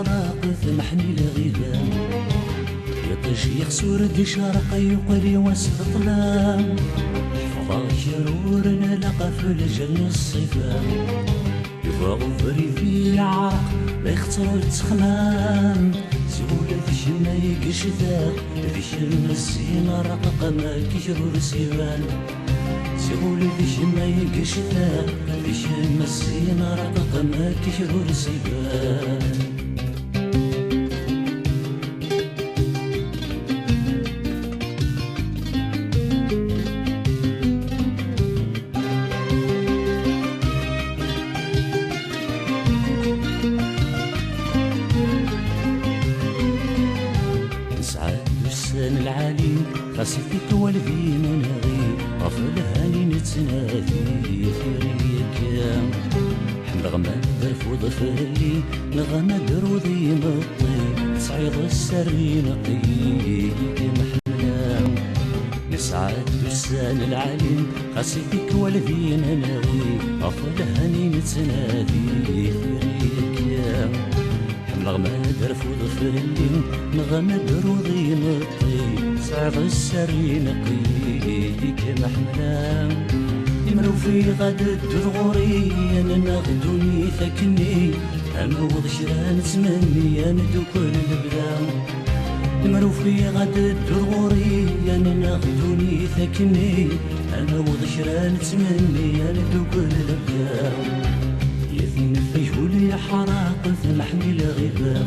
الحراق ثمحني الغيبان يطيش يخسر دي شرق يقري وسط ظلام حفظا شرورنا لقى في الجن الصفام يفاغ بريفي عرق لا يخترو تخمام سهولة في شما يكشتا في شما السينا رقق ما كيشرور سيبان سهولة في شما يكشتا في شما السينا رقق ما كيشرور سيبان العالي خاصتك والذين نغي غفل هاني نتنادي في ريك حمد غماد فوض فهلي نغماد روضي مطي تصعيد السري نقي محملام نسعد لسان العالي خاصتك والذين نغي غفل هاني نتنادي في ريك نغماد رفوض فهلي نغماد روضي مطي صعب السري نقيك محملام يمرو في غد الدغوري انا ناخدوني ثكني اموض شران زمني انا دوكل البلام يمرو في غد الدغوري انا ناخدوني ثكني اموض شران زمني انا دوكل البلام يثين فيهولي حراق ثمحني الغيبان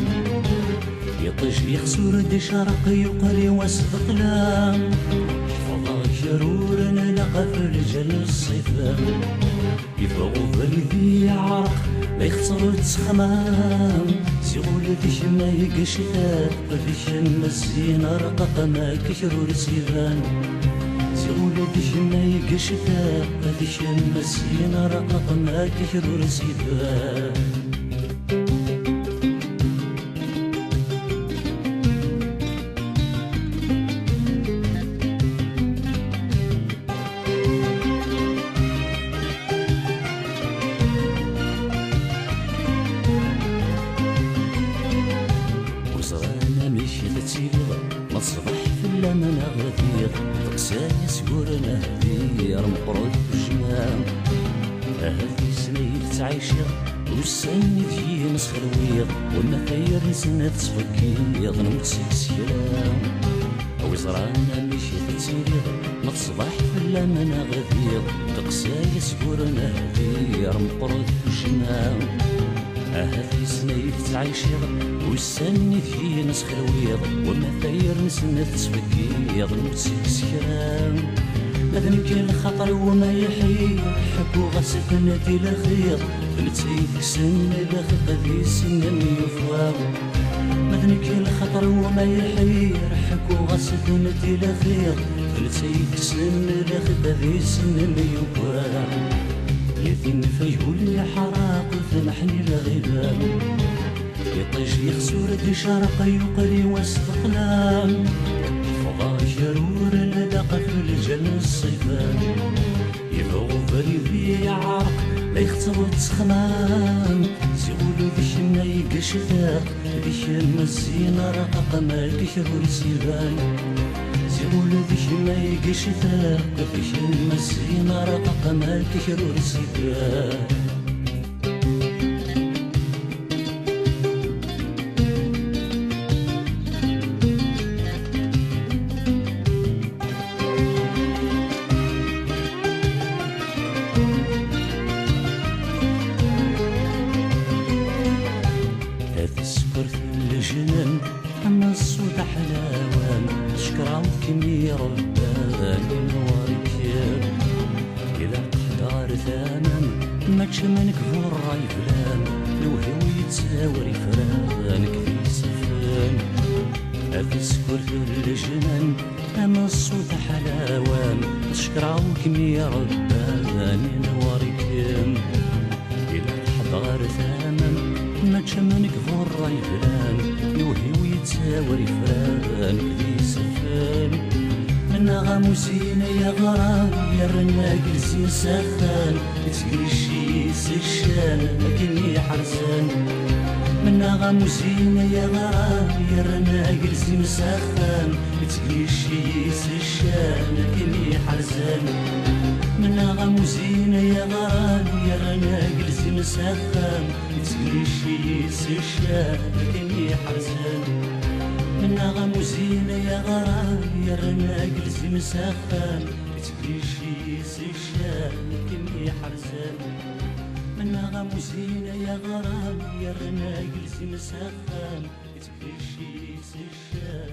يطيش يخسر دي شرق يقري وسط ظلام حفظا شرورنا لقى في الجل الصفام يفوق بريدي عرق لا يخسر تسخمام سيغول في شما يقشتا في شما السينا رقق ما كشرور سيبان سيغول في شما يقشتا في شما السينا رقق ما كشرور سيبان ما تصبح في اللمن غدير تقساني سكورنا هدير مقرود بالجمام هذي سنيك تعيشيغ والسن تجي مسخرويغ وما خير نسنا تسفكيغ نموت سكسيرام وزرانا مشي تسيريغ ما تصبح في اللمن غدير تقساني سكورنا هدير مقرود بالجمام هذي سنيك تعيشيغ والسن تجي نسخرويض وما ثير نسنة تسفكيض نمسكسكرام مذنك الخطر وما يحيي حكو غسفنا دي الخير نتيك سن لخط ذي سن يفواو مذنك الخطر وما يحيي حكو غسفنا دي الخير نتيك سن لخط ذي سن يفواو يثين فيهولي حراق ثمحني الغيبان يطيش يخسر دي شرق يقري وسط ظلام فضا شرور لدق في الجن الصفان يفوق بريدي عرق لا يختبط تسخمام سيقولوا ذي شما يقشتا ذي شما الزينة رقق ما كشرور سيبان سيقولوا ذي شما يقشتا ذي شما الزينة رقق ما كشرور سيبان الجنان أما الصوت حلاوان شكراو كمي رباني نورك إذا قدر ثامن ما تشمنك فور راي فلان الوهو يتساوري فرانك في سفان هذا سكر في الجنان أما الصوت حلاوان شكراو كمي رباني نورك إذا قدر ثامن ما تشمنك فور راي فلان يوهي ويتساوري فرانك ذي سفان منا غاموسين يا غرام يا رنا جلسي سخان تسقي الشيس الشان لكني حرسان منا غاموسين يا غرام يا رنا جلسي مسخن تقليشي سشان كني حرزان منا غاموسين يا غرام يا رنا جلسي مسخن تقليشي سشان كني حرزان منا غاموسين يا غرام يا رنا جلسي مسخن تقليشي سشان كني حرزان منا غاموسين يا غرام يا رنا جلسي مسخن تقليشي سشان